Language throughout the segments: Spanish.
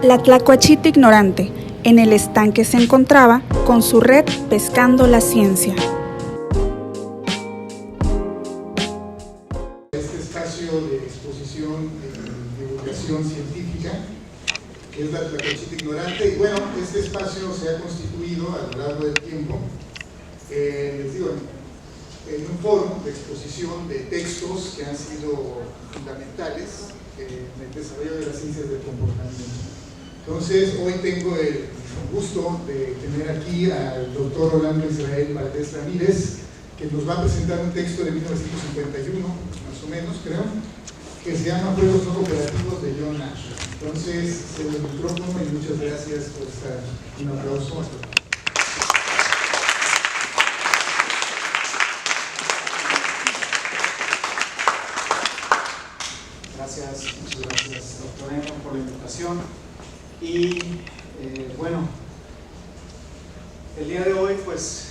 La tlacuachita ignorante, en el estanque se encontraba con su red pescando la ciencia. Este espacio de exposición y divulgación científica, que es la tlacuachita ignorante, y bueno, este espacio se ha constituido a lo largo del tiempo, les digo, en un foro de exposición de textos que han sido fundamentales en el desarrollo de las ciencias del comportamiento. Entonces, hoy tengo el gusto de tener aquí al doctor Rolando Israel Valdés Ramírez, que nos va a presentar un texto de 1951, más o menos, creo, que se llama Juegos no cooperativos de John Nash. Entonces, cedo el micrófono y muchas gracias por estar. Un aplauso. Muchas gracias, doctor Eno, por la invitación. Y bueno, el día de hoy, pues,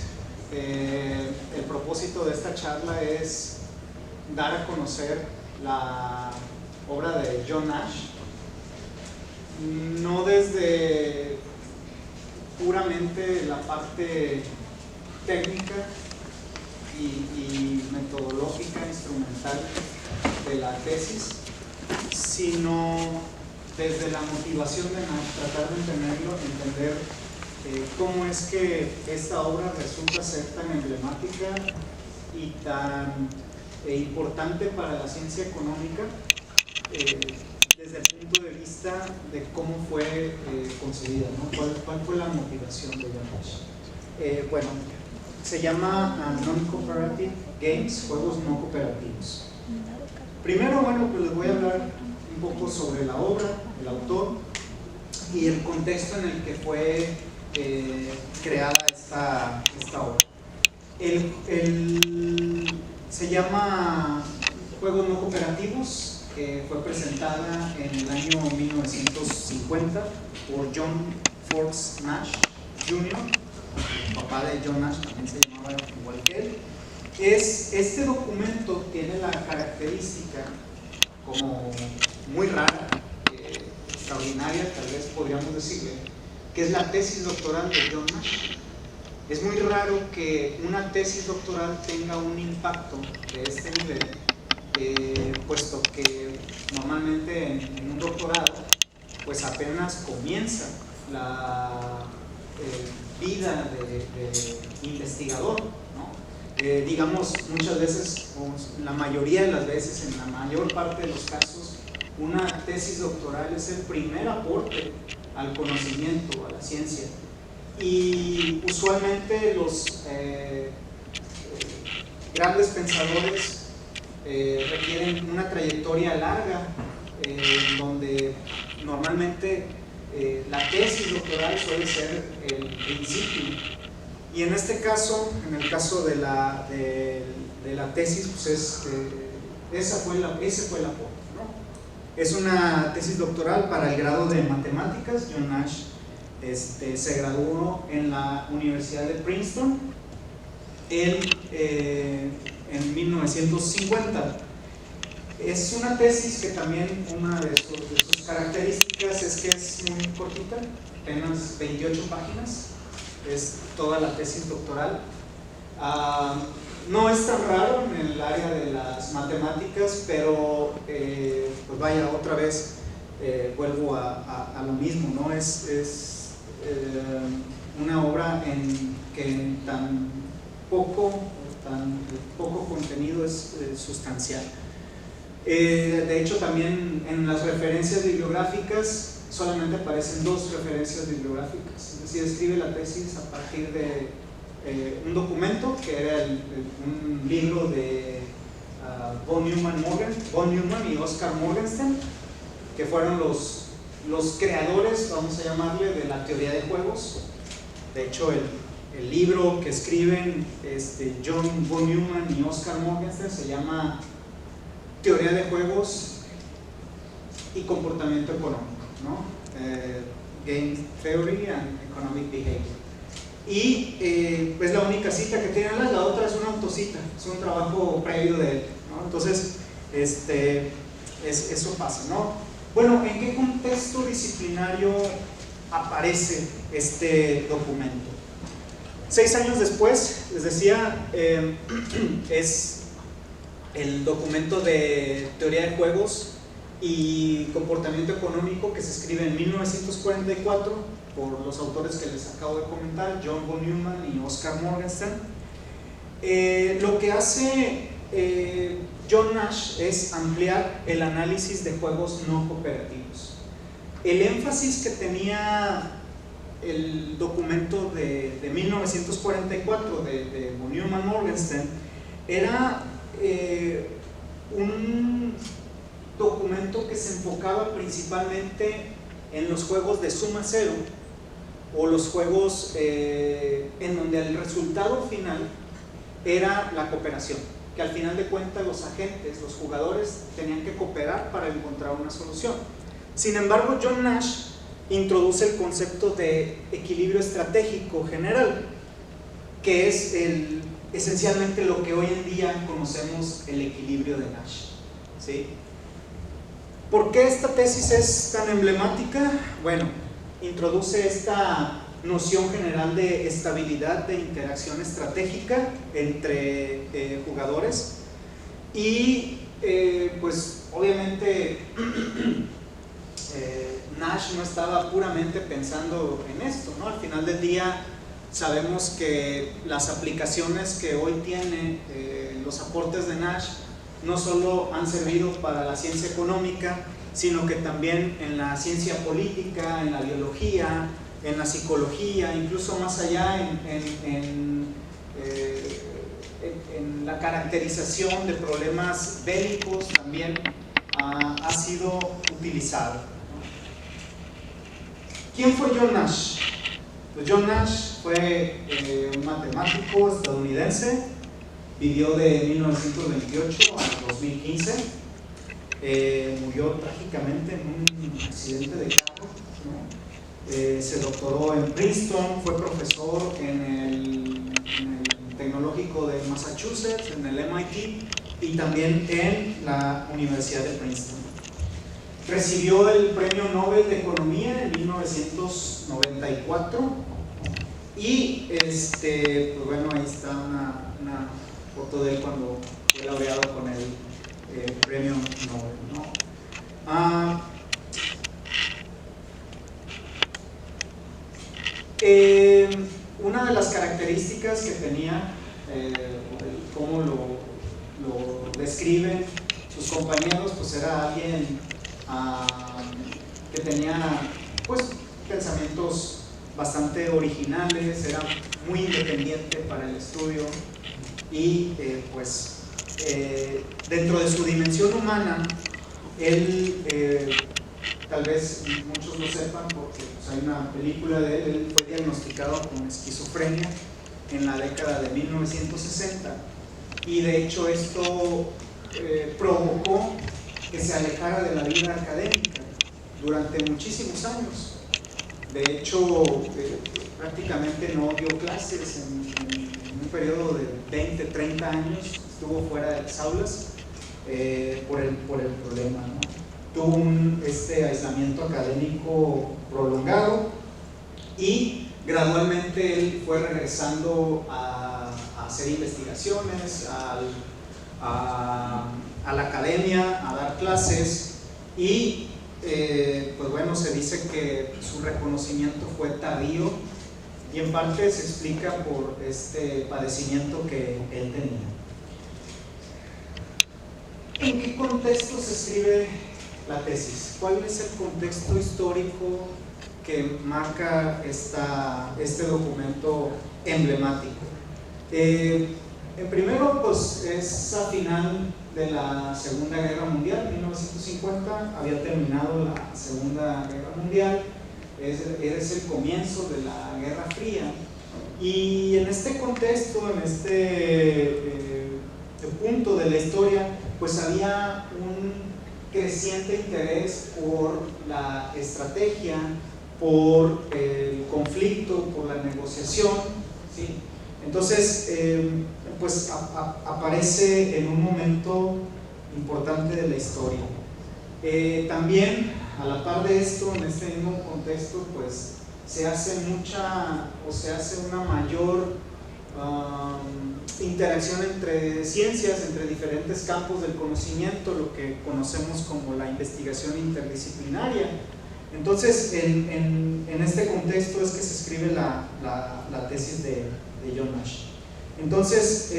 el propósito de esta charla es dar a conocer la obra de John Nash, no desde puramente la parte técnica y metodológica, instrumental de la tesis, sino desde la motivación de Nash, tratar de entender cómo es que esta obra resulta ser tan emblemática y tan importante para la ciencia económica desde el punto de vista de cómo fue concebida, ¿no? ¿Cuál fue la motivación de John Nash? Bueno, se llama Non-Cooperative Games, juegos no cooperativos. Primero, bueno, pues les voy a hablar un poco sobre la obra, el autor y el contexto en el que fue creada esta obra. Se llama Juegos no cooperativos, fue presentada en el año 1950 por John Forbes Nash Jr., el papá de John Nash, también se llamaba igual que él. Este documento tiene la característica como muy rara, extraordinaria, tal vez podríamos decirle, que es la tesis doctoral de John Nash. Es muy raro que una tesis doctoral tenga un impacto de este nivel, puesto que normalmente en un doctorado pues apenas comienza la vida de investigador, ¿no? Digamos, muchas veces, la mayoría de las veces, en la mayor parte de los casos, una tesis doctoral es el primer aporte al conocimiento, a la ciencia. Y usualmente los grandes pensadores requieren una trayectoria larga, donde normalmente la tesis doctoral suele ser el principio. Y en este caso, en el caso de la tesis, pues ese fue el aporte, ¿no? Es una tesis doctoral para el grado de matemáticas. John Nash se graduó en la Universidad de Princeton en 1950. Es una tesis que también una de sus características es que es muy cortita, apenas 28 páginas. Es toda la tesis doctoral. No es tan raro en el área de las matemáticas, pero pues vaya, otra vez vuelvo a lo mismo, ¿no? Es una obra que en tan poco contenido es sustancial. De hecho, también en las referencias bibliográficas solamente aparecen 2 referencias bibliográficas, es decir, escribe la tesis a partir de un documento que era un libro de von Neumann y Oscar Morgenstern, que fueron los creadores, vamos a llamarle, de la teoría de juegos. De hecho, el libro que escriben John von Neumann y Oscar Morgenstern se llama Teoría de Juegos y Comportamiento Económico, ¿no? Game Theory and Economic Behavior. Y es la única cita que tienen, la otra es una autocita, es un trabajo previo de él, ¿no? Entonces, eso pasa, ¿no? Bueno, ¿en qué contexto disciplinario aparece este documento? 6 años después, les decía, es el documento de teoría de juegos y comportamiento económico que se escribe en 1944 por los autores que les acabo de comentar, John von Neumann y Oscar Morgenstern. Lo que hace John Nash es ampliar el análisis de juegos no cooperativos. El énfasis que tenía el documento de 1944 de von Neumann Morgenstern era un documento que se enfocaba principalmente en los juegos de suma cero o los juegos en donde el resultado final era la cooperación, que al final de cuentas los agentes, los jugadores tenían que cooperar para encontrar una solución. Sin embargo, John Nash introduce el concepto de equilibrio estratégico general, que es esencialmente lo que hoy en día conocemos el equilibrio de Nash, ¿sí? ¿Por qué esta tesis es tan emblemática? Bueno, introduce esta noción general de estabilidad de interacción estratégica entre jugadores y pues obviamente Nash no estaba puramente pensando en esto, ¿no? Al final del día sabemos que las aplicaciones que hoy tiene los aportes de Nash no solo han servido para la ciencia económica, sino que también en la ciencia política, en la biología, en la psicología, incluso más allá en la caracterización de problemas bélicos también ha sido utilizado. ¿Quién fue John Nash? Pues John Nash fue un matemático estadounidense, vivió de 1928 al 2015, murió trágicamente en un accidente de carro, ¿no? Se doctoró en Princeton, fue profesor en el Tecnológico de Massachusetts, en el MIT y también en la Universidad de Princeton. Recibió el Premio Nobel de Economía en 1994 y pues bueno, ahí está una foto de él cuando fue laureado con el Premio Nobel, ¿no? Una de las características que tenía, cómo lo describen sus compañeros, pues era alguien que tenía pues pensamientos bastante originales, era muy independiente para el estudio y dentro de su dimensión humana, él, tal vez muchos lo sepan porque pues, hay una película de él, él fue diagnosticado con esquizofrenia en la década de 1960 y de hecho esto provocó que se alejara de la vida académica durante muchísimos años. De hecho, prácticamente no dio clases en un periodo de 20, 30 años, estuvo fuera de las aulas por el problema, ¿no? Tuvo un aislamiento académico prolongado y gradualmente él fue regresando a hacer investigaciones, a la academia, a dar clases y pues bueno, se dice que su reconocimiento fue tardío y en parte se explica por este padecimiento que él tenía. ¿En qué contexto se escribe la tesis? ¿Cuál es el contexto histórico que marca este documento emblemático? En primero, pues es a final de la Segunda Guerra Mundial, 1950, había terminado la Segunda Guerra Mundial, es el comienzo de la Guerra Fría y en este contexto, en este punto de la historia, pues había un creciente interés por la estrategia, por el conflicto, por la negociación, ¿sí? Entonces, pues aparece en un momento importante de la historia. También a la par de esto, en este mismo contexto, pues se hace una mayor interacción entre ciencias, entre diferentes campos del conocimiento, lo que conocemos como la investigación interdisciplinaria. Entonces, en este contexto es que se escribe la tesis de John Nash. Entonces,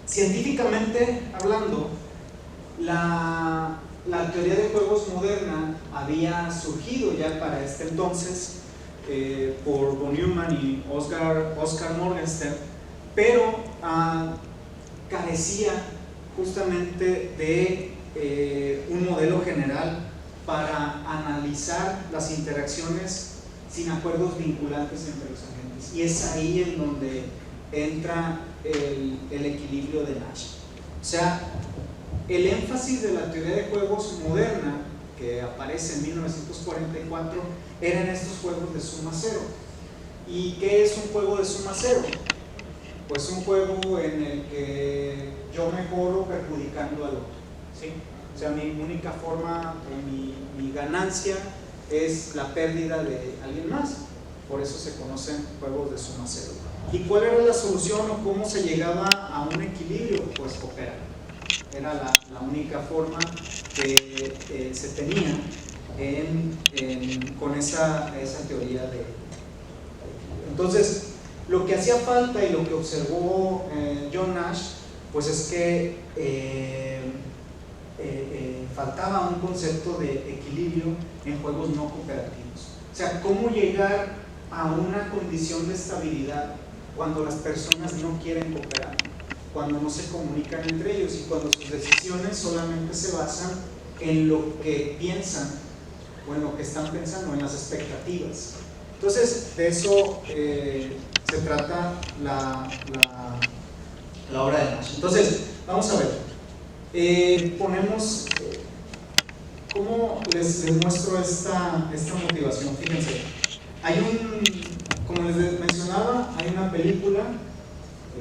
científicamente hablando, la teoría de juegos moderna había surgido ya para este entonces por von Neumann y Oscar Morgenstern, pero carecía justamente de un modelo general para analizar las interacciones sin acuerdos vinculantes entre los agentes, y es ahí en donde entra el equilibrio de Nash. O sea, el énfasis de la teoría de juegos moderna, que aparece en 1944, eran estos juegos de suma cero. ¿Y qué es un juego de suma cero? Pues un juego en el que yo mejoro perjudicando al otro, ¿sí? O sea, mi única forma, mi ganancia es la pérdida de alguien más. Por eso se conocen juegos de suma cero. ¿Y cuál era la solución o cómo se llegaba a un equilibrio? Pues cooperar. Era la única forma que se tenía con esa teoría de... Entonces, lo que hacía falta y lo que observó John Nash, pues es que faltaba un concepto de equilibrio en juegos no cooperativos. O sea, cómo llegar a una condición de estabilidad cuando las personas no quieren cooperar, cuando no se comunican entre ellos y cuando sus decisiones solamente se basan en lo que piensan o en lo que están pensando, en las expectativas. Entonces, de eso se trata la obra de Nash. Entonces, vamos a ver. Ponemos, ¿cómo les muestro esta motivación? Fíjense, como les mencionaba, hay una película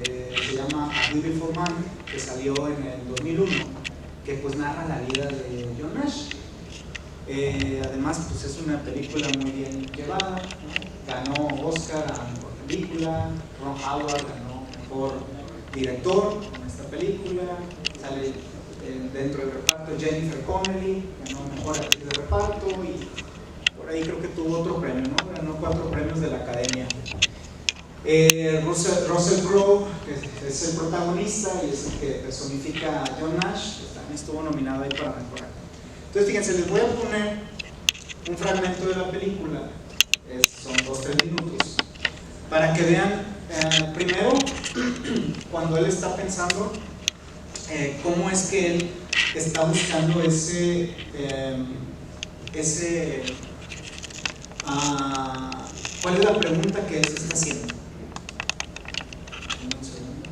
se llama A Beautiful Mind, que salió en el 2001, que pues narra la vida de John Nash. Además, pues es una película muy bien llevada, ¿no? Ganó Oscar a mejor película, Ron Howard ganó mejor director con esta película, sale dentro del reparto Jennifer Connelly, ganó mejor actriz de reparto y por ahí creo que tuvo otro premio, ¿no? Ganó 4 premios de la Academia. Russell Crowe, que es el protagonista y es el que personifica a John Nash, pues también estuvo nominado ahí para mejor actor. Entonces, fíjense, les voy a poner un fragmento de la película, son 2-3 minutos, para que vean primero cuando él está pensando cómo es que él está buscando ¿cuál es la pregunta que él se está haciendo? Un segundo.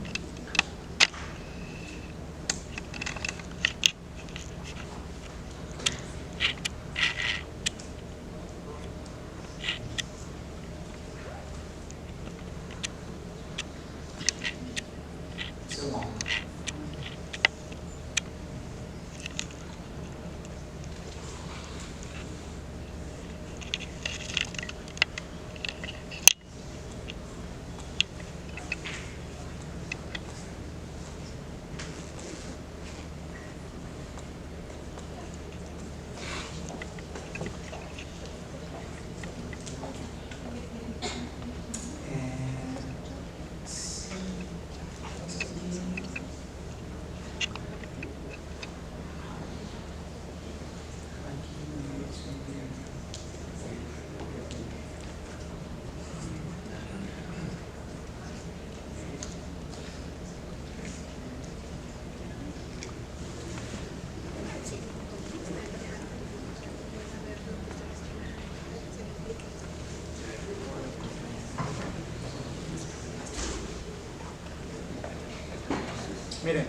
Miren,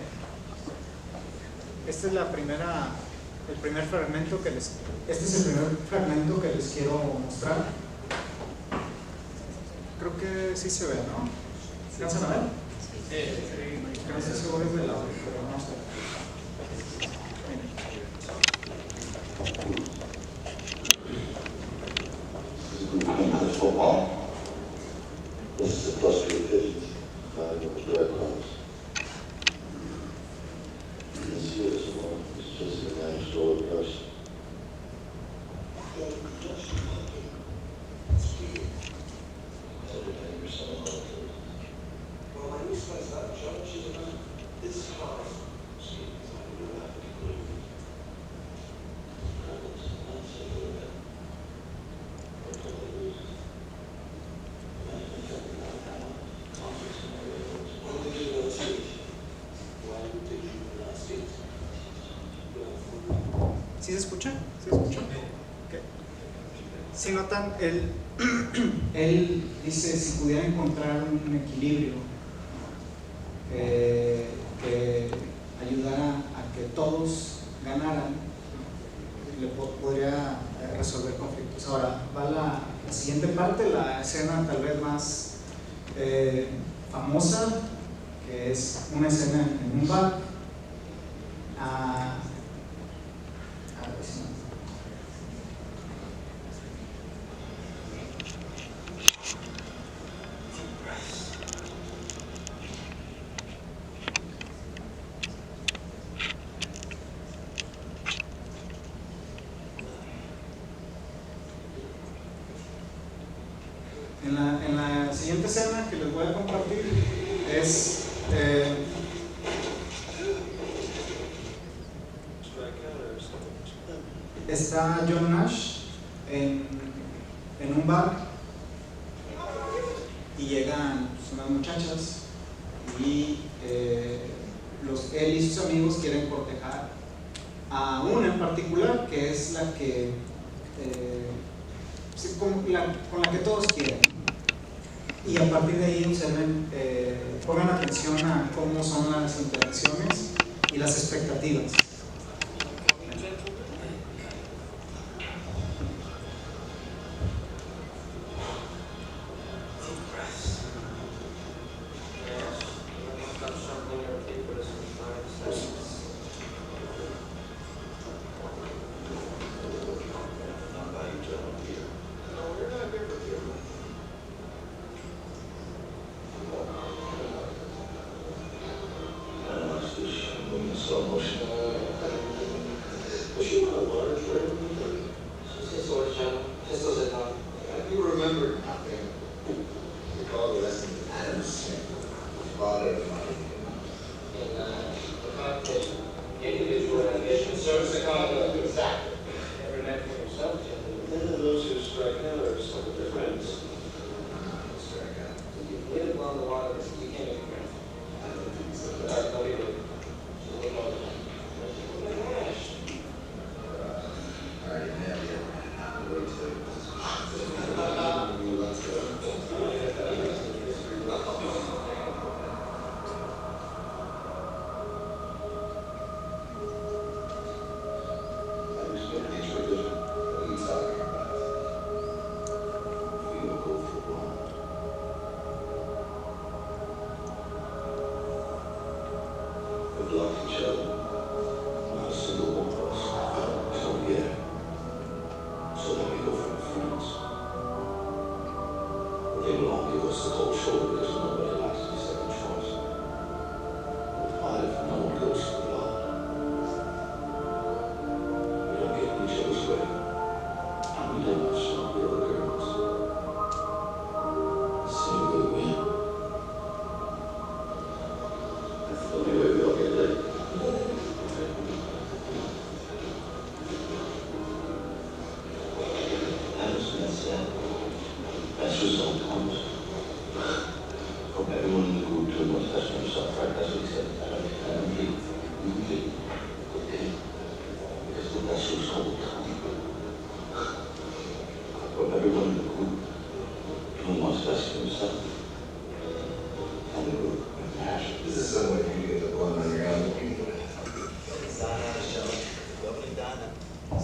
este es el primer fragmento que les quiero mostrar. Creo que sí se ve, ¿no? ¿Alcanzan a ver? No estoy seguro de la audio, pero vamos a ver. home. This is a cluster of pigeons, with breadcrumbs. You can see it as well. It's just a nice story person. ¿Sí se escucha? ¿Sí se escucha? Okay. Si notan, él dice si pudiera encontrar un equilibrio que ayudara a que todos ganaran, le podría resolver conflictos. Ahora, va la siguiente parte, la escena tal vez más famosa, que es una escena en un bar. En la siguiente escena que les voy a compartir es está John Nash en un bar y llegan unas muchachas y él y sus amigos quieren cortejar a una en particular, que es la que con la que todos quieren. Y a partir de ahí observen, pongan atención a cómo son las interacciones y las expectativas.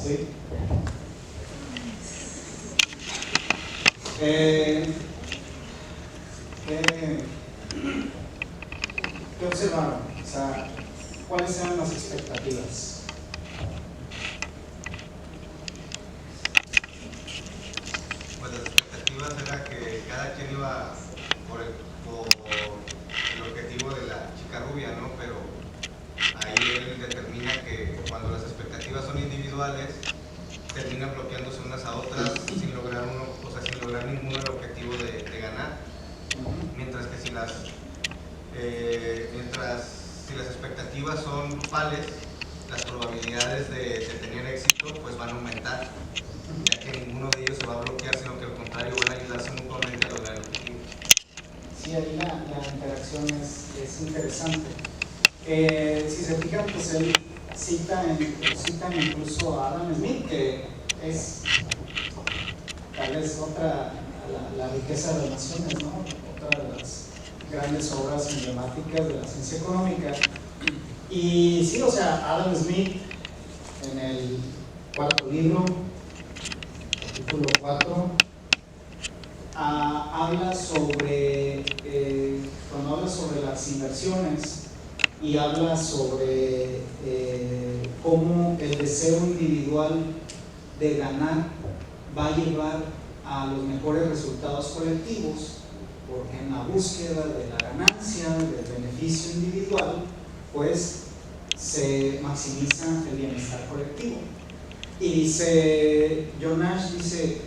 ¿Sí? ¿Qué observaron? O sea, ¿cuáles eran las expectativas? Pues las expectativas expectativas era que cada quien iba por el objetivo de la chica rubia, ¿no? Pero ahí él determina que cuando las expectativas son individuales, terminan bloqueándose unas a otras sin lograr ninguno el objetivo de ganar. Mientras que si las expectativas son grupales, las probabilidades de tener éxito pues van a aumentar, ya que ninguno de ellos se va a bloquear, sino que al contrario van a ayudarse mutuamente a lograr el objetivo. Sí, ahí la interacción es interesante. Si se fijan, pues él citan incluso a Adam Smith, que es tal vez otra, la riqueza de las naciones, ¿no? Otra de las grandes obras emblemáticas de la ciencia económica. Y sí, o sea, Adam Smith en el cuarto libro, capítulo 4, habla sobre, cuando habla sobre las inversiones y habla sobre cómo el deseo individual de ganar va a llevar a los mejores resultados colectivos, porque en la búsqueda de la ganancia, del beneficio individual, pues se maximiza el bienestar colectivo. Y dice, John Nash dice,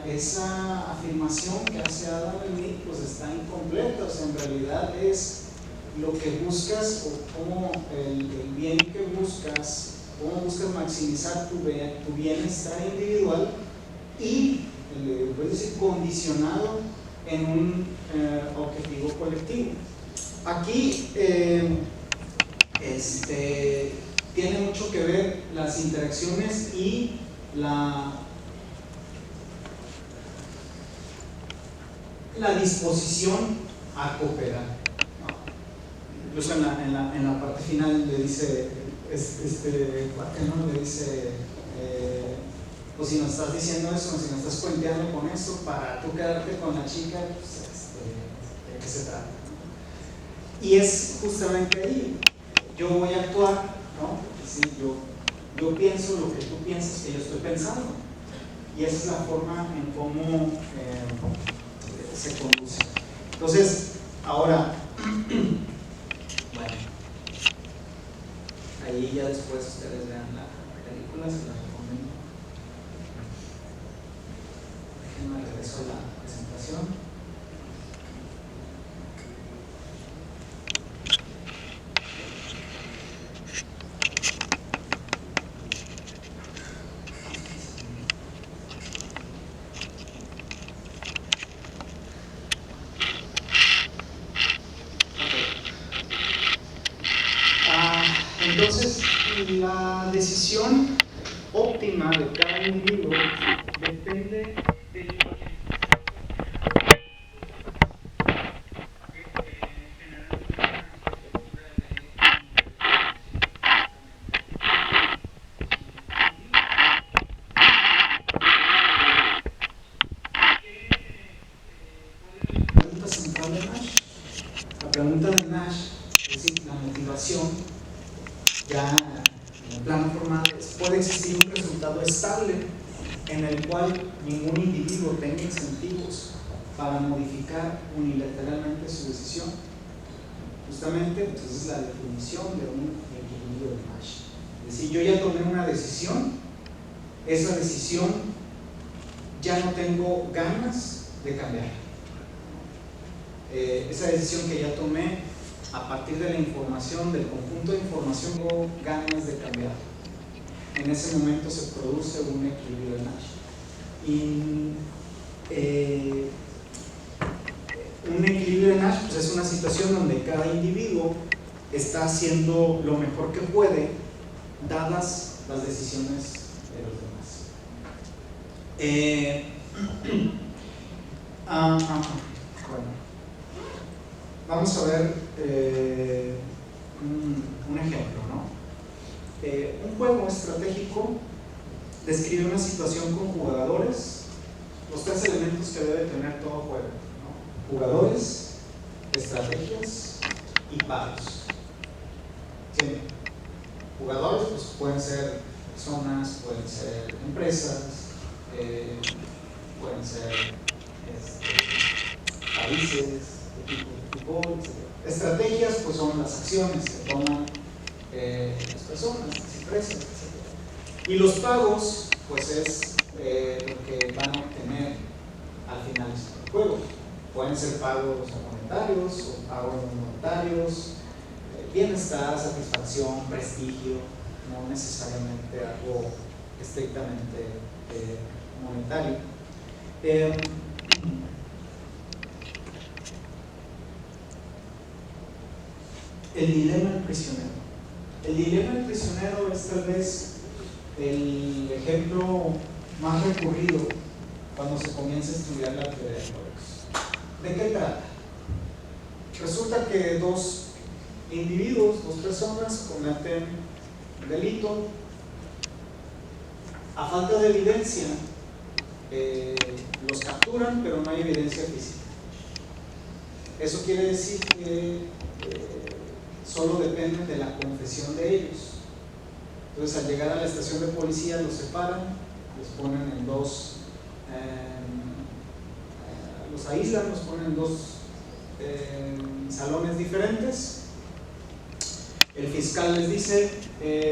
esa afirmación que hace Adam Smith pues está incompleta, o sea, en realidad es lo que buscas o cómo el bien que buscas, cómo buscas maximizar tu bienestar individual y puede decir condicionado en un objetivo colectivo. Aquí tiene mucho que ver las interacciones y la disposición a cooperar, ¿no? Incluso en la parte final le dice ¿no? Le dice pues si nos estás diciendo eso, si nos estás cuenteando con eso para tú quedarte con la chica, pues ¿de qué se trata? Y es justamente ahí, yo voy a actuar, ¿no? Sí, yo pienso lo que tú piensas que yo estoy pensando, y esa es la forma en cómo se conduce. Entonces, ahora, bueno, ahí ya después ustedes vean la película, se la recomiendo. Déjenme regreso a la presentación. Entonces, la decisión óptima de cada individuo depende del la pregunta central de Nash. La pregunta de Nash, es decir, la motivación. Ya en el plano formal puede existir un resultado estable en el cual ningún individuo tenga incentivos para modificar unilateralmente su decisión. Justamente, entonces, es la definición de un equilibrio de Nash. Es decir, yo ya tomé una decisión, esa decisión ya no tengo ganas de cambiar. Esa decisión que ya tomé, a partir de la información, del conjunto de información, tengo ganas de cambiar. En ese momento se produce un equilibrio de Nash. Y un equilibrio de Nash pues es una situación donde cada individuo está haciendo lo mejor que puede, dadas las decisiones de los demás. Bueno. Vamos a ver un ejemplo, ¿no? Un juego estratégico describe una situación con jugadores, los tres elementos que debe tener todo juego, ¿no? Jugadores, estrategias y pagos. ¿Sí? Jugadores pues, pueden ser personas, pueden ser empresas, pueden pueden ser países, equipos de fútbol, etc. Estrategias pues son las acciones que toman las personas, las empresas, etc. Y los pagos pues es lo que van a obtener al final del juego. Pueden ser pagos monetarios o pagos no monetarios, bienestar, satisfacción, prestigio, no necesariamente algo estrictamente monetario. El dilema del prisionero. El dilema del prisionero es tal vez el ejemplo más recurrido cuando se comienza a estudiar la teoría de juegos. ¿De qué trata? Resulta que dos individuos, dos personas cometen un delito. A falta de evidencia, los capturan, pero no hay evidencia física. Eso quiere decir que solo dependen de la confesión de ellos. Entonces, al llegar a la estación de policía, los separan, los ponen en dos, los aíslan, los ponen en dos salones diferentes. El fiscal les dice: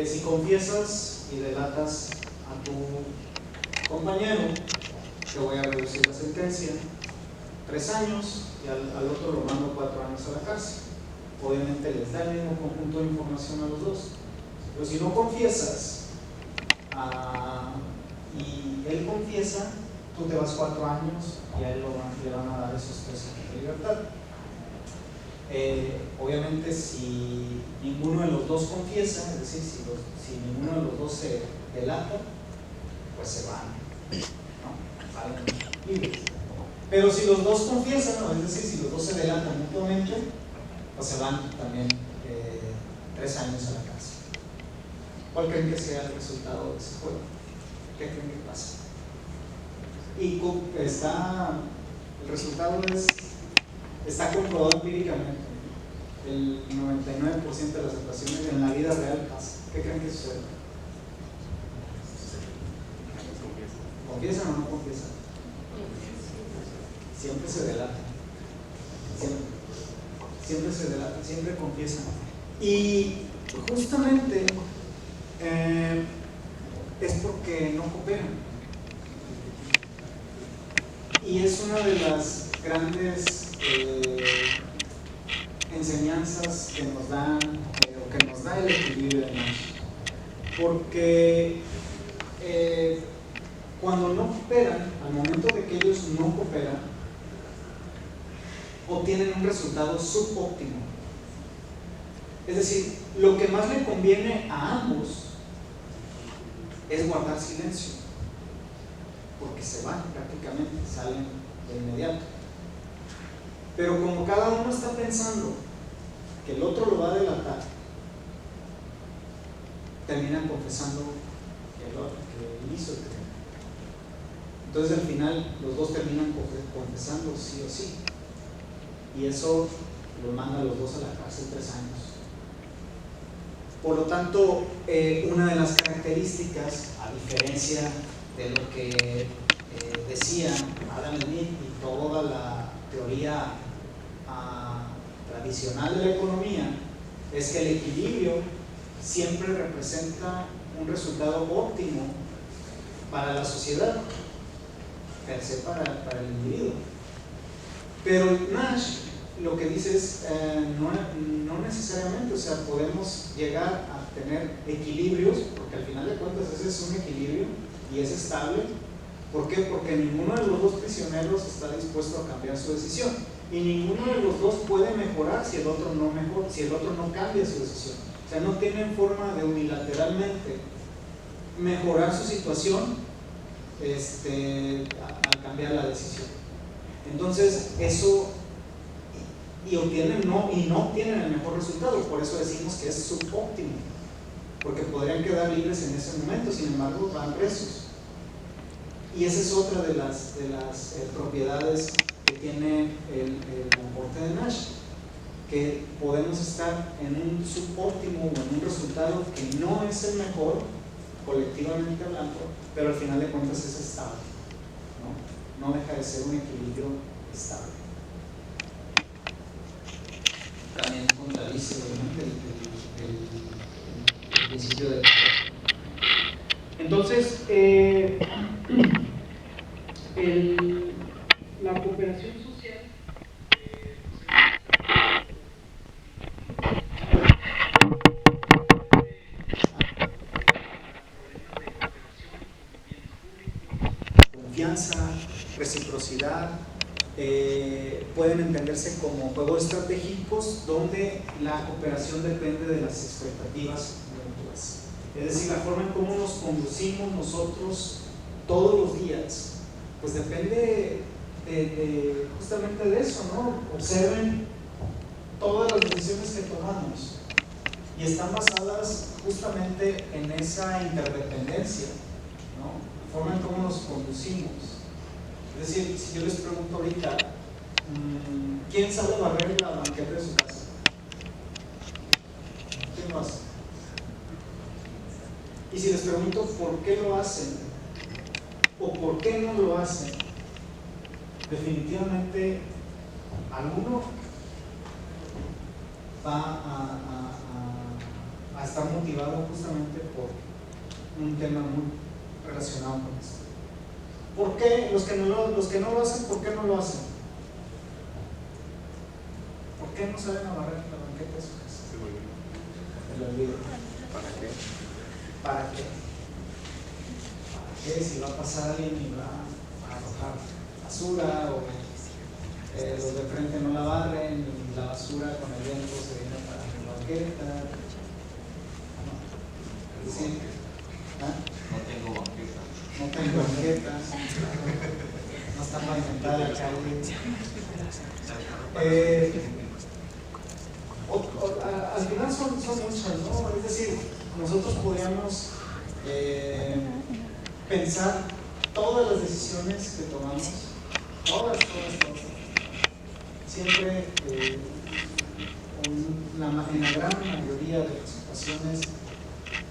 si confiesas y delatas a tu compañero, te voy a reducir la sentencia 3 años y al otro lo mando 4 años a la cárcel. Obviamente les da el mismo conjunto de información a los dos. Pero si no confiesas y él confiesa, tú te vas 4 años y a él le van a dar esos 3 años de libertad. Obviamente, si ninguno de los dos confiesa, es decir, si ninguno de los dos se delata, pues se van, ¿no? Salen libres. Pero si los dos confiesan, ¿no? Es decir, si los dos se delatan mutuamente, pues se van también 3 años a la cárcel. ¿Cuál creen que sea el resultado de ese juego? ¿Qué creen que pasa? Y el resultado está comprobado empíricamente. El 99% de las ocasiones en la vida real pasa. ¿Qué creen que sucede? ¿Confiesan o no confiesan? Siempre se delatan. Siempre se delatan, siempre confiesan. Y justamente es porque no cooperan. Y es una de las grandes enseñanzas que nos dan, o que nos da el equilibrio de Nash. Porque cuando no cooperan, al momento de que ellos no cooperan, obtienen un resultado subóptimo. Es decir, lo que más le conviene a ambos es guardar silencio, porque se van prácticamente, salen de inmediato. Pero como cada uno está pensando que el otro lo va a delatar, terminan confesando que hizo el crimen. Entonces al final los dos terminan confesando sí o sí, y eso los manda a los dos a la cárcel 3 años. Por lo tanto, una de las características, a diferencia de lo que decía Adam Smith y toda la teoría tradicional de la economía, es que el equilibrio siempre representa un resultado óptimo para la sociedad, per se para el individuo. Pero Nash lo que dice es no necesariamente, o sea, podemos llegar a tener equilibrios, porque al final de cuentas ese es un equilibrio y es estable. ¿Por qué? Porque ninguno de los dos prisioneros está dispuesto a cambiar su decisión, y ninguno de los dos puede mejorar si el otro no mejora, si el otro no cambia su decisión. O sea, no tienen forma de unilateralmente mejorar su situación al cambiar la decisión. Entonces eso, y no obtienen el mejor resultado. Por eso decimos que es subóptimo, porque podrían quedar libres en ese momento, sin embargo van presos. Y esa es otra de las propiedades que tiene el aporte de Nash, que podemos estar en un subóptimo o en un resultado que no es el mejor colectivamente hablando, pero al final de cuentas es estable, ¿no? no deja de ser un equilibrio estable. También contradice obviamente el principio de... Entonces, la cooperación social confianza, reciprocidad, pueden entenderse como juegos estratégicos donde la cooperación depende de las expectativas mutuas. Es decir, la forma en cómo nos conducimos nosotros todos los días, pues depende justamente de eso, ¿no? Observen todas las decisiones que tomamos y están basadas justamente en esa interdependencia, ¿no? La forma en cómo nos conducimos. Es decir, si yo les pregunto ahorita, ¿quién sabe barrer la banqueta de su casa? ¿Quién lo hace? Y si les pregunto por qué lo hacen o por qué no lo hacen, definitivamente alguno va a estar motivado justamente por un tema muy relacionado con esto. ¿Por qué? Los que no lo hacen, ¿por qué no lo hacen? ¿Por qué no salen a barrer la banqueta de su casa? Se lo olvido. ¿Para qué? ¿Para qué? ¿Para qué? Si va a pasar alguien y va a arrojar basura o los de frente no la barren y la basura con el viento se viene para la banqueta. No. Es decir, No tengo banqueta. no tengo banqueta, no está pavimentada la calle. Al final son muchas, ¿no? Es decir, nosotros podríamos pensar todas las decisiones que tomamos, todas, siempre en la gran mayoría de las ocasiones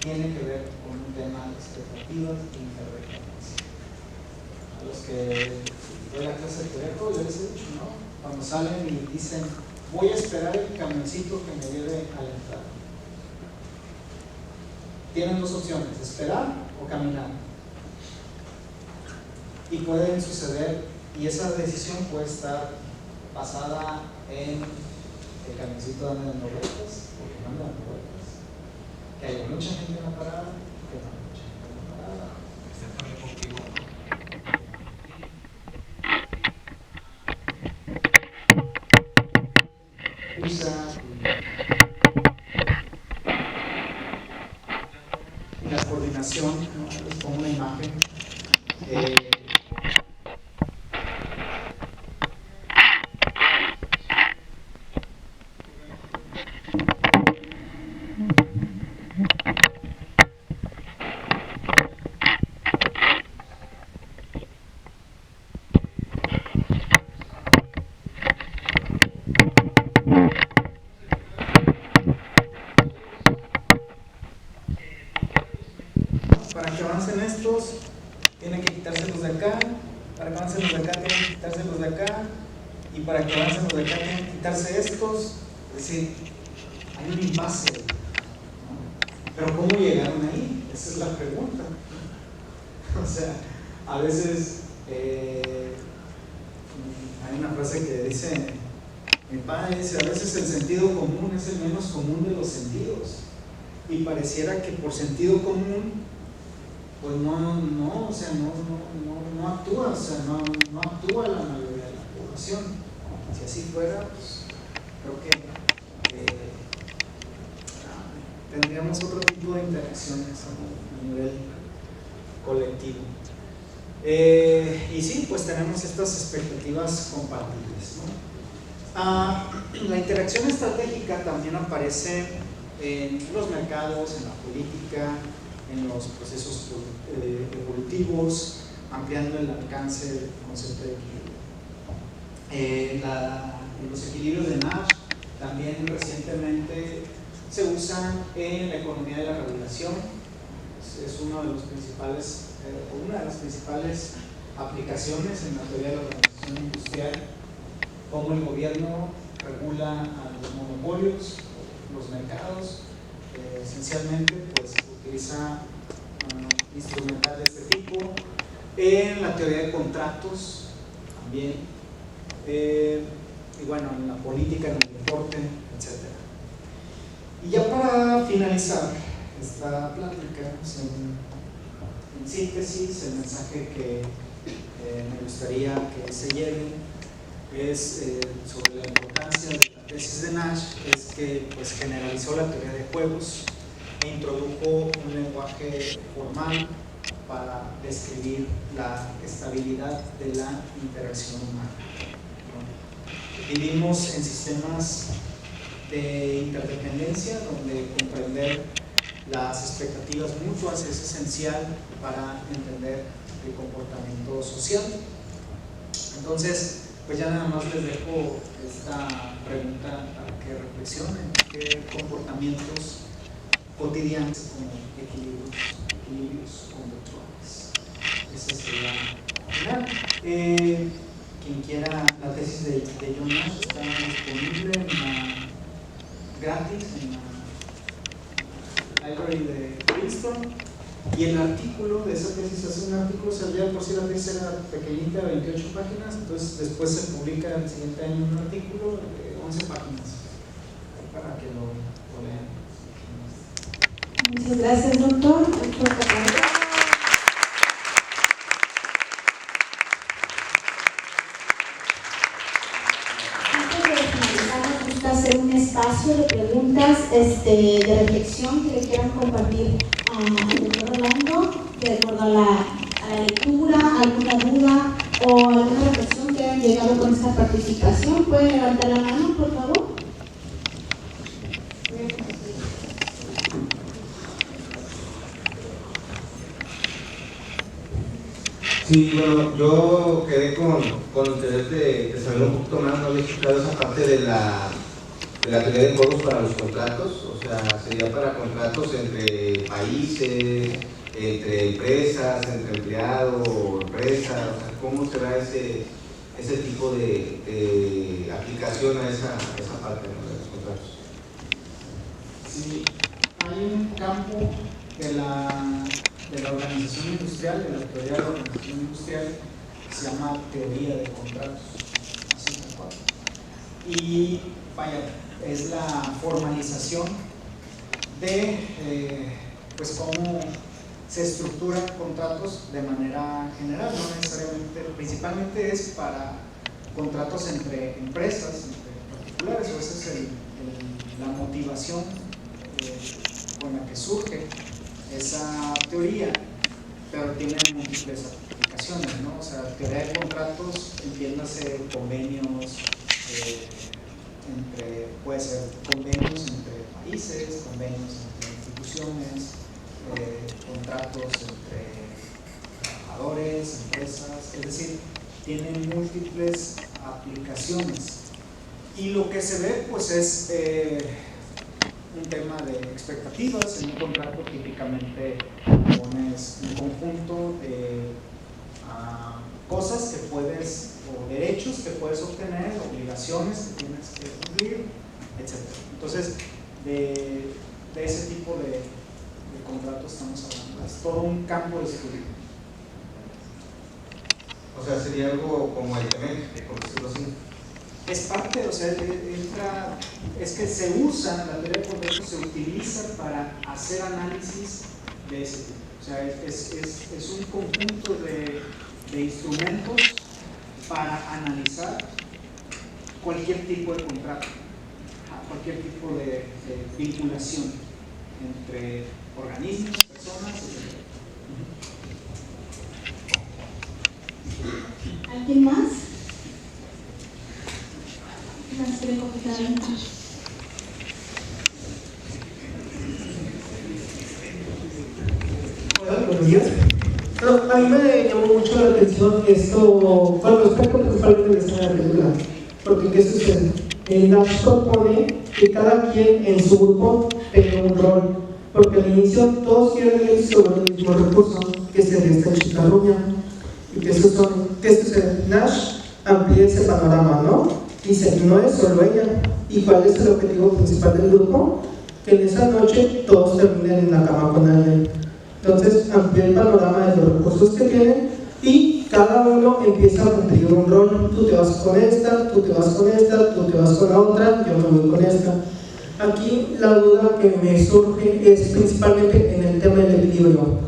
tiene que ver con un tema de expectativas e interdependencia. A los que doy la clase de teléfono, yo les he dicho, ¿no? Cuando salen y dicen, voy a esperar el camioncito que me lleve a la entrada. Tienen dos opciones, esperar o caminar. Y pueden suceder, y esa decisión puede estar basada en el camioncito dando vueltas, porque no anda dando vueltas, que haya mucha gente en la parada, que no haya mucha gente en la parada. Se pone contigo. Usa y la coordinación, ¿no? Les pongo una imagen. Para que avancen estos, tienen que quitárselos de acá. Para que avancen los de acá, tienen que quitárselos de acá. Y para que avancen los de acá, tienen que quitarse estos. Es decir, hay un impasse, ¿no? Pero ¿cómo llegaron ahí? Esa es la pregunta. O sea, a veces hay una frase que dice, mi padre dice, a veces el sentido común es el menos común de los sentidos. Y pareciera que por sentido común pues no actúa, o sea, no actúa la mayoría de la población. Si así fuera, pues creo que tendríamos otro tipo de interacciones a nivel colectivo. Y sí, pues tenemos estas expectativas compartibles, ¿no? La interacción estratégica también aparece en los mercados, en la política, en los procesos evolutivos, ampliando el alcance del concepto de equilibrio. Los equilibrios de Nash también recientemente se usan en la economía de la regulación. Es uno de los principales, una de las principales aplicaciones en la teoría de la organización industrial, cómo el gobierno regula a los monopolios, los mercados, esencialmente pues utiliza instrumental de este tipo, en la teoría de contratos también, y bueno, en la política, en el deporte, etc. Y ya para finalizar esta plática, en síntesis, el mensaje que me gustaría que se lleven es sobre la importancia de la tesis de Nash, es que pues, generalizó la teoría de juegos e introdujo un lenguaje formal para describir la estabilidad de la interacción humana. Vivimos en sistemas de interdependencia donde comprender las expectativas mutuas es esencial para entender el comportamiento social. Entonces, pues ya nada más les dejo esta pregunta para que reflexionen: ¿qué comportamientos cotidianos como equilibrios conductuales? Esa sería la final. Quien quiera la tesis de John Nash está disponible gratis en la library de Princeton, y el artículo de esa tesis, hace un artículo, saldría, por si la tesis era pequeñita, 28 páginas, entonces después se publica el siguiente año un artículo de 11 páginas para que lo lean. Muchas gracias, doctor. Hacer un espacio de preguntas de reflexión que le quieran compartir al doctor Rolando, de acuerdo a la lectura, alguna duda o alguna reflexión que hayan llegado con esta participación. ¿Pueden levantar la mano, por favor? Sí, bueno, yo quedé con interés de saber un poquito más, no había escuchado esa parte de la teoría de juegos para los contratos, o sea, sería para contratos entre países, entre empresas, entre empleado o empresa, o sea, ¿cómo será ese tipo de aplicación a esa parte, ¿no?, de los contratos? Sí, hay un campo de la organización industrial, de la teoría de la organización industrial, que se llama teoría de contratos, así tal cual. Y vaya, es la formalización de pues cómo se estructuran contratos de manera general, no necesariamente, principalmente es para contratos entre empresas, entre particulares, o esa es la motivación con la que surge esa teoría, pero tiene múltiples aplicaciones, ¿no? O sea, teoría de contratos, entiéndase convenios, puede ser convenios entre países, convenios entre instituciones, contratos entre trabajadores, empresas, es decir, tienen múltiples aplicaciones. Y lo que se ve, pues, es un tema de expectativas. En un contrato típicamente pones un conjunto de cosas que puedes, o derechos que puedes obtener, obligaciones que tienes que cumplir, etc. Entonces, de ese tipo de contratos estamos hablando. Es todo un campo de estudio. O sea, sería algo como el TEMEC, por decirlo así. Es parte, o sea, es que se usa, la teoría de contratos se utiliza para hacer análisis de ese tipo. O sea, es un conjunto de instrumentos para analizar cualquier tipo de contrato, cualquier tipo de vinculación entre organismos, personas, etc. ¿Alguien más? ¿Más quiere comentar algo? Hola, buenos días. No, a mí me llamó mucho la atención esto, con respecto principalmente de esta película, porque ¿qué sucede? Nash propone que cada quien en su grupo tenga un rol, porque al inicio todos quieren el mismo recurso, que sería esta chica rubia. ¿Y qué sucede? Nash amplía ese panorama, ¿no? Dice, no es solo ella. ¿Y cuál es el objetivo principal del grupo? Que en esa noche todos terminen en la cama con alguien. Entonces amplía el panorama de los recursos que tienen y cada uno empieza a cumplir un rol. Tú te vas con esta, tú te vas con esta, tú te vas con la otra, yo me voy con esta. Aquí la duda que me surge es principalmente en el tema del equilibrio.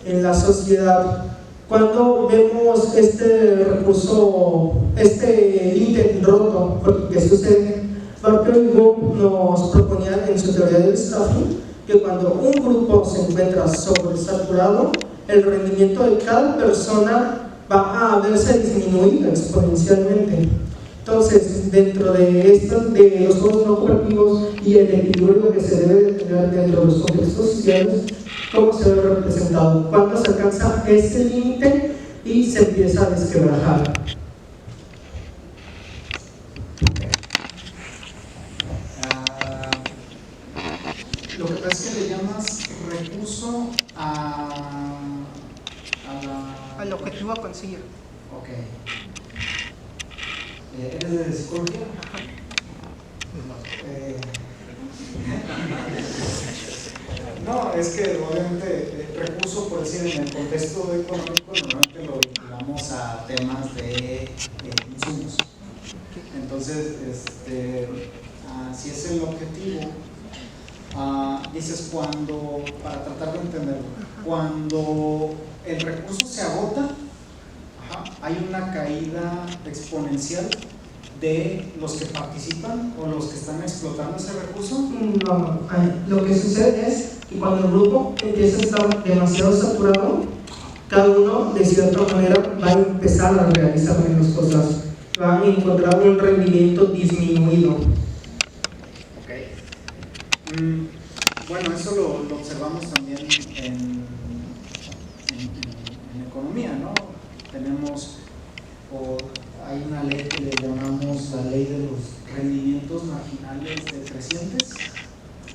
En la sociedad, cuando vemos este recurso, este límite roto, porque ¿qué sucede? Barker y Bohm nos proponían en su teoría del staffing que cuando un grupo se encuentra sobresaturado, el rendimiento de cada persona va a verse disminuido exponencialmente. Entonces, dentro de los juegos no cooperativos y el equilibrio que se debe de tener dentro de los contextos sociales, ¿cómo se ve representado? ¿Cuándo se alcanza ese límite y se empieza a desquebrajar? Lo que pasa es que le llamas recurso al objetivo a conseguir. Ok. ¿Eres de psicología? No, es que obviamente recurso, por decir, en el contexto económico normalmente lo vinculamos a temas de insumos. Entonces, si es el objetivo, dices cuando, para tratar de entenderlo, cuando el recurso se agota, hay una caída exponencial de los que participan o los que están explotando ese recurso. No, lo que sucede es que cuando el grupo empieza a estar demasiado saturado, cada uno de cierta manera va a empezar a realizar menos cosas, va a encontrar un rendimiento disminuido. Bueno, eso lo observamos también en economía, ¿no? Hay una ley que le llamamos la ley de los rendimientos marginales decrecientes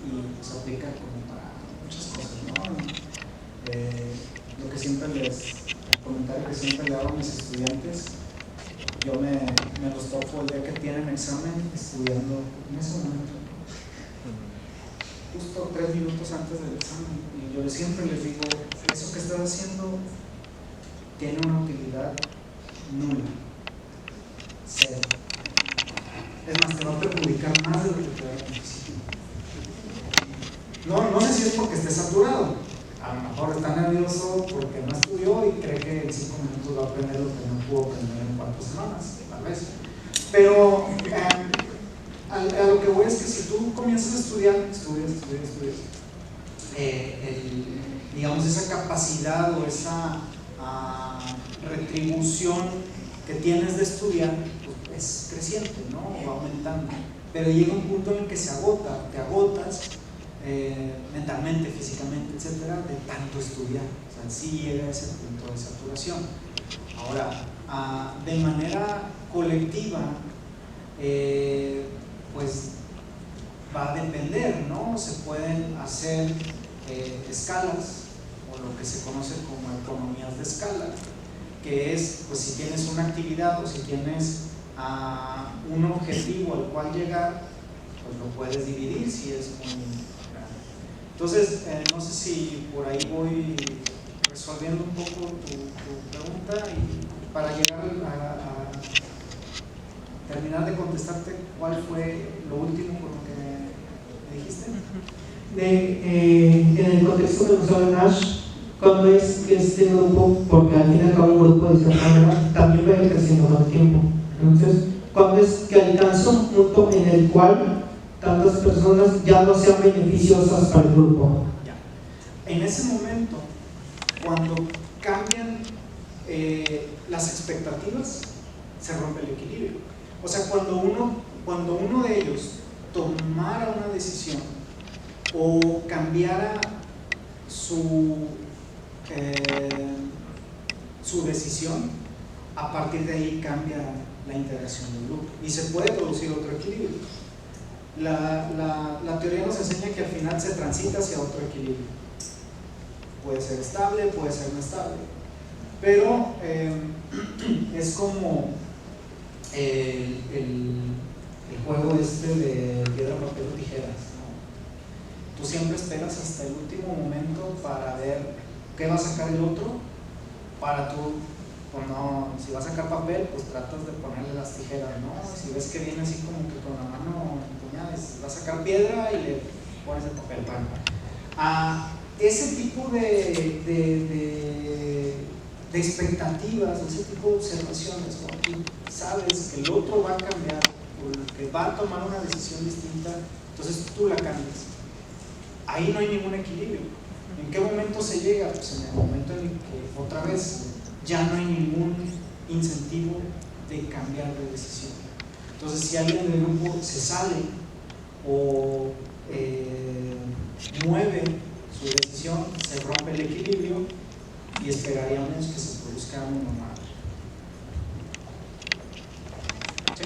y se aplica como para muchas cosas, ¿no? Lo que siempre el comentario que siempre le hago a mis estudiantes, yo me los topo el día que tienen examen estudiando en ese momento, justo 3 minutos antes del examen, y yo siempre les digo, eso que estás haciendo tiene una utilidad nula, cero. Es más, te va a perjudicar más de lo que te va a beneficiar. No sé si es porque esté saturado, a lo mejor está nervioso porque no estudió y cree que en 5 minutos va a aprender lo que no pudo aprender en 4 semanas, tal vez. Pero a lo que voy es que si tú comienzas a estudias, digamos, esa capacidad o esa retribución que tienes de estudiar, pues es creciente, ¿no? Va aumentando. Pero llega un punto en el que se agota, te agotas mentalmente, físicamente, etcétera, de tanto estudiar. O sea, sí llega a ese punto de saturación. Ahora, de manera colectiva, pues va a depender, ¿no? Se pueden hacer escalas, o lo que se conoce como economías de escala, que es, pues si tienes una actividad o si tienes un objetivo al cual llegar, pues lo puedes dividir si es muy grande. Entonces, no sé si por ahí voy resolviendo un poco tu pregunta, y para llegar a terminar de contestarte, ¿cuál fue lo último con lo que me dijiste? En el contexto que usaba Nash, cuando es que este grupo, porque al fin y al cabo un grupo de cierta manera también va creciendo con el tiempo. Entonces, cuando es que alcanza un punto en el cual tantas personas ya no sean beneficiosas para el grupo. Ya. En ese momento, cuando cambian las expectativas, se rompe el equilibrio. O sea, cuando uno de ellos tomara una decisión o cambiara su decisión, a partir de ahí cambia la integración del grupo y se puede producir otro equilibrio. La teoría nos enseña que al final se transita hacia otro equilibrio. Puede ser estable, puede ser no estable. pero es como el juego este de piedra, papel o tijeras, ¿no? Tú siempre esperas hasta el último momento para ver qué va a sacar el otro, para tú, pues no, si va a sacar papel, pues tratas de ponerle las tijeras, ¿no? Si ves que viene así como que con la mano empuñada, va a sacar piedra y le pones el papel. Bueno, ese tipo de expectativas, ese tipo de observaciones, cuando tú sabes que el otro va a cambiar, o que va a tomar una decisión distinta, entonces tú la cambias. Ahí no hay ningún equilibrio. ¿En qué momento se llega? Pues en el momento en que otra vez ya no hay ningún incentivo de cambiar de decisión. Entonces, si alguien del grupo se sale o mueve su decisión, se rompe el equilibrio y esperaríamos que se produzca uno más. ¿Sí?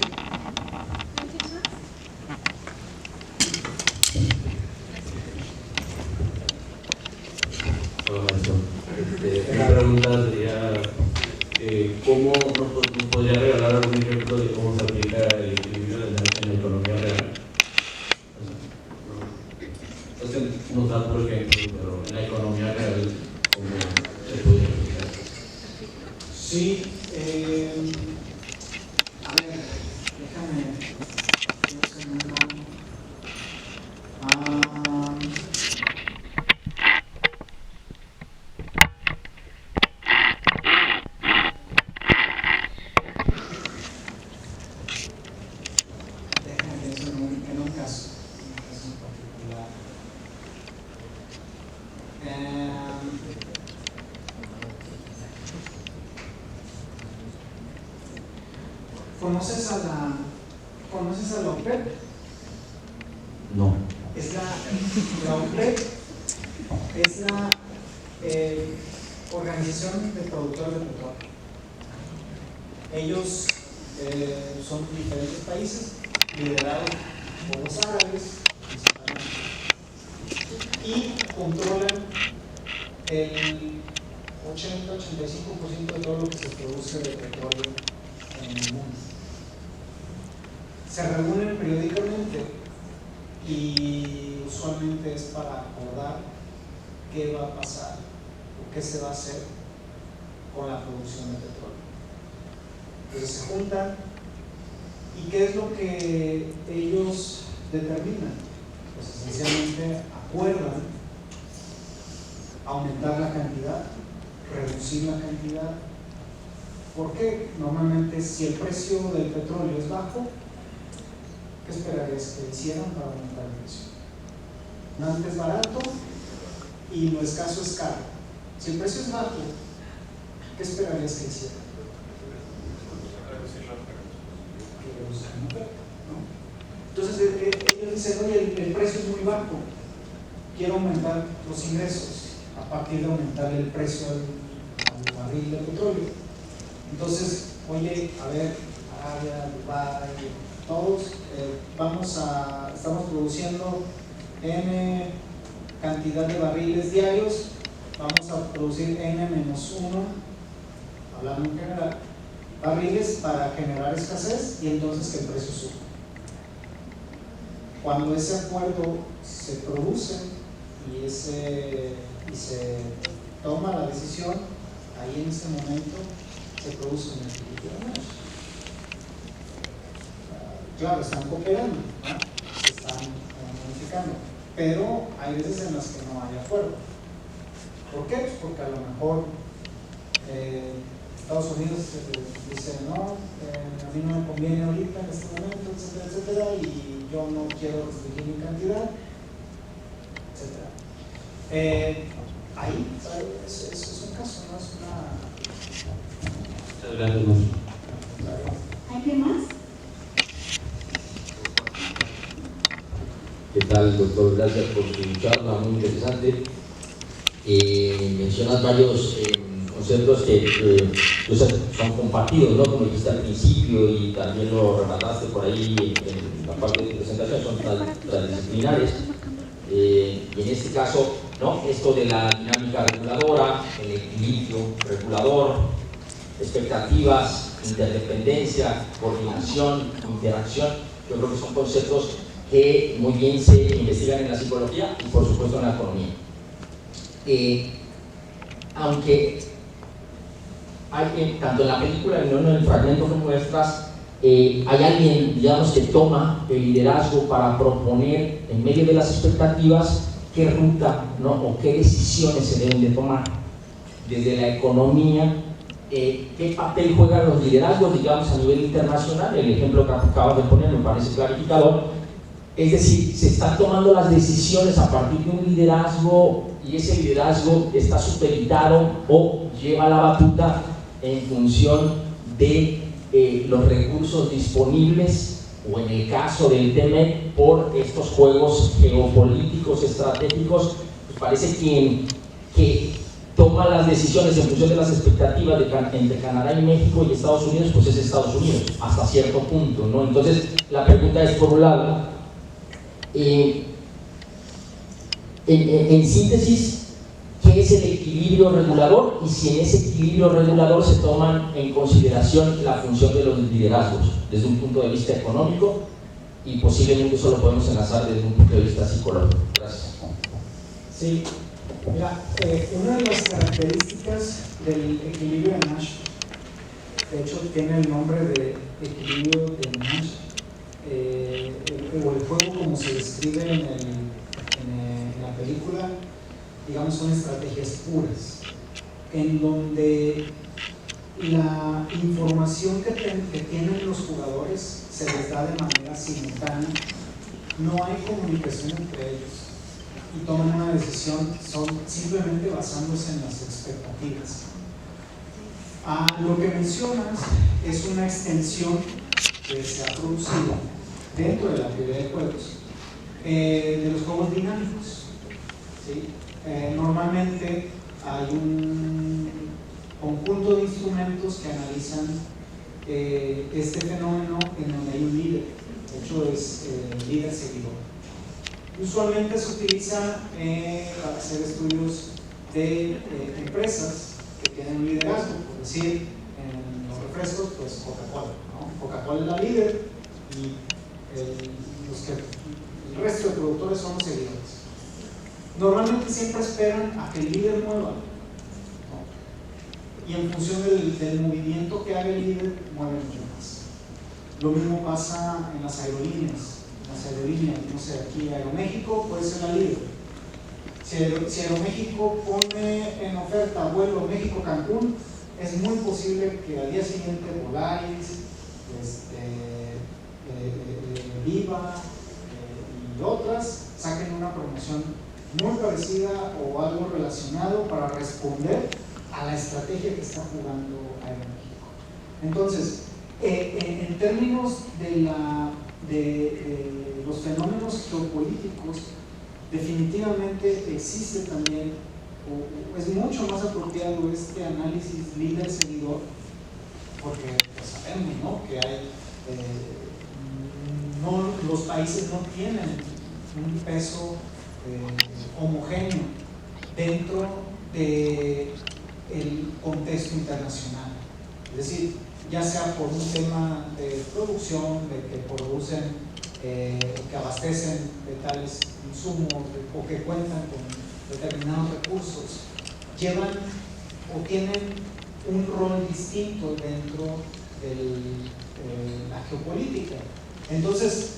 Hola, maestro. Una pregunta sería, ¿cómo nos podría regalar algún ejemplo de cómo se aplica el equilibrio en la economía real? Nos da por ejemplo, pero en la economía real, ¿cómo se podría aplicar? Sí, a ver, déjame. Déjame pensar en un caso en particular. ¿Conoces a la OPEP? No. La OPEP es la Organización de Productores de Petróleo. Ellos son diferentes países liderados por los árabes y controlan el 80-85% de todo lo que se produce de petróleo en el mundo. Se reúnen periódicamente y usualmente es para acordar qué va a pasar o qué se va a hacer con la producción de petróleo. Entonces se juntan y ¿qué es lo que ellos determinan? Pues esencialmente acuerdan aumentar la cantidad, reducir la cantidad. ¿Por qué? Normalmente si el precio del petróleo es bajo, ¿qué esperarías que hicieran para aumentar el precio? Antes barato y lo escaso es caro. Si el precio es bajo, ¿qué esperarías que hicieran? ¿No? Entonces ellos dicen, oye, el precio es muy bajo, quiero aumentar los ingresos a partir de aumentar el precio al barril de petróleo. Entonces, oye, a ver, Arabia, Dubái, todos estamos produciendo N cantidad de barriles diarios, vamos a producir N-1, hablando en general, barriles para generar escasez y entonces que el precio suba. Cuando ese acuerdo se produce y se toma la decisión, ahí en ese momento se produce un equilibrio de mercado. Claro, están cooperando, ¿no? Se están modificando, pero hay veces en las que no hay acuerdo. ¿Por qué? Pues porque a lo mejor Estados Unidos dice, no, a mí no me conviene ahorita en este momento, etcétera, etcétera, y yo no quiero restringir mi cantidad, etcétera. Ahí, eso es un caso, no es una... Muchas gracias. ¿Alguien más? ¿Qué tal, doctor? Gracias por su charla, muy interesante. Mencionas varios conceptos que son compartidos, ¿no? Como dijiste al principio y también lo remataste por ahí en la parte de tu presentación, son transdisciplinares. Y en este caso, ¿no? Esto de la dinámica reguladora, el equilibrio regulador, expectativas, interdependencia, coordinación, interacción. Yo creo que son conceptos que muy bien se investigan en la psicología y por supuesto en la economía. Aunque hay, tanto en la película como en el fragmento que muestras, hay alguien, digamos, que toma el liderazgo para proponer en medio de las expectativas qué ruta, ¿no? O qué decisiones se deben de tomar. Desde la economía, qué papel juegan los liderazgos, digamos, a nivel internacional. El ejemplo que acabas de poner me parece clarificador. Es decir, se están tomando las decisiones a partir de un liderazgo y ese liderazgo está supeditado o lleva la batuta en función de los recursos disponibles, o en el caso del TME, por estos juegos geopolíticos estratégicos. Pues parece que toma las decisiones en función de las expectativas entre Canadá y México y Estados Unidos, pues es Estados Unidos, hasta cierto punto, ¿no? Entonces, la pregunta es, por un lado, en síntesis, ¿qué es el equilibrio regulador? Y si en ese equilibrio regulador se toman en consideración la función de los liderazgos desde un punto de vista económico, y posiblemente eso lo podemos enlazar desde un punto de vista psicológico. Gracias. Sí, mira, una de las características del equilibrio de Nash, de hecho tiene el nombre de equilibrio de Nash, o el juego como se describe en la película, digamos, son estrategias puras, en donde la información que tienen los jugadores se les da de manera simultánea, no hay comunicación entre ellos y toman una decisión simplemente basándose en las expectativas. Lo que mencionas es una extensión que se ha producido dentro de la teoría de juegos, de los juegos dinámicos, ¿sí? Normalmente hay un conjunto de instrumentos que analizan este fenómeno en donde hay un líder, de hecho es líder seguidor. Usualmente se utiliza para hacer estudios de empresas que tienen un liderazgo, por decir, en los refrescos, pues Coca-Cola, ¿no? Coca-Cola es la líder y el resto de productores son los seguidores. Normalmente siempre esperan a que el líder mueva, ¿no? Y en función del movimiento que haga el líder, mueven mucho más. Lo mismo pasa en las aerolíneas. No sé, aquí Aeroméxico puede ser la líder. Si Aeroméxico pone en oferta vuelo México-Cancún, es muy posible que al día siguiente Volaris, Viva y otras saquen una promoción muy parecida o algo relacionado para responder a la estrategia que está jugando Aeroméxico. Entonces, en términos de los fenómenos geopolíticos, definitivamente existe también, o es mucho más apropiado este análisis líder-seguidor, porque pues, sabemos, ¿no?, que hay los países no tienen un peso homogéneo dentro del contexto internacional. Es decir, ya sea por un tema de producción, de que producen, que abastecen de tales insumos o que cuentan con determinados recursos, llevan o tienen un rol distinto dentro de la geopolítica. Entonces,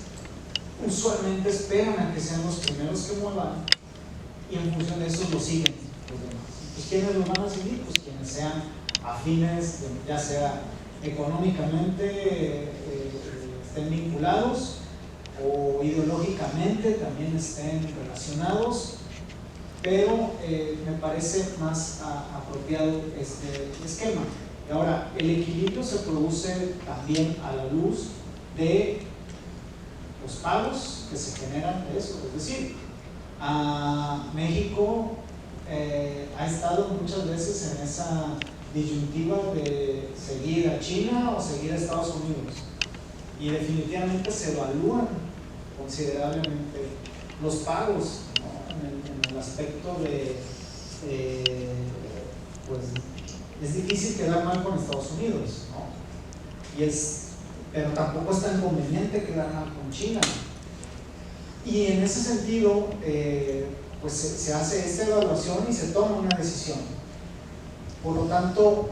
usualmente esperan a que sean los primeros que muevan y en función de eso lo siguen los demás. Pues, ¿quiénes los van a seguir? Pues quienes sean afines, ya sea económicamente estén vinculados o ideológicamente también estén relacionados, pero me parece más apropiado este esquema. Y ahora, el equilibrio se produce también a la luz de los pagos que se generan de eso. Es decir, México ha estado muchas veces en esa disyuntiva de seguir a China o seguir a Estados Unidos, y definitivamente se evalúan considerablemente los pagos, ¿no?, en el aspecto de, pues, es difícil quedar mal con Estados Unidos, ¿no? Pero tampoco es tan conveniente quedar mal con China. Y en ese sentido, pues se hace esta evaluación y se toma una decisión. Por lo tanto,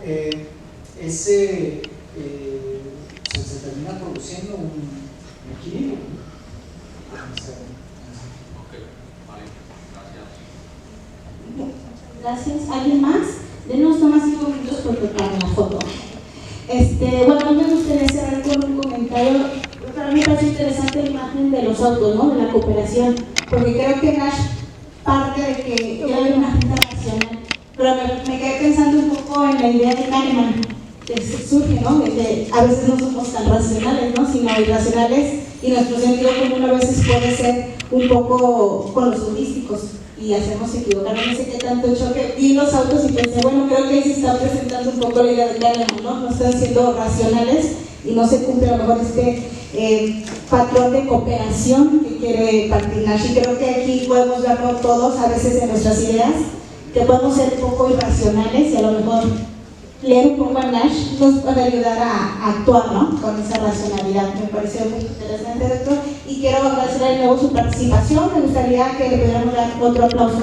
se termina produciendo un equilibrio. Gracias. ¿Alguien más? Denos nomás 5 minutos por tocar la foto. Bueno, a mí me gustaría cerrar con un comentario. Para mí me parece interesante la imagen de los autos, ¿no? De la cooperación, porque creo que Nash parte de que debe haber una agenda racional. Pero me quedé pensando un poco en la idea de Kahneman, que surge, ¿no? De que a veces no somos tan racionales, ¿no? Sino irracionales, y nuestro sentido común a veces puede ser un poco con los holísticos y hacernos equivocar. No sé qué tanto choque. Vi los autos y pensé, bueno, creo que ahí se está presentando un poco la idea de Kahneman, ¿no? No están siendo racionales y no se cumple a lo mejor patrón de cooperación que quiere partir Nash. Y creo que aquí podemos verlo todos a veces en nuestras ideas, que podemos ser un poco irracionales y a lo mejor leer un poco a Nash nos puede ayudar a actuar, ¿no? Con esa racionalidad. Me pareció muy interesante, doctor, y quiero agradecer de nuevo su participación. Me gustaría que le pudiéramos dar otro aplauso.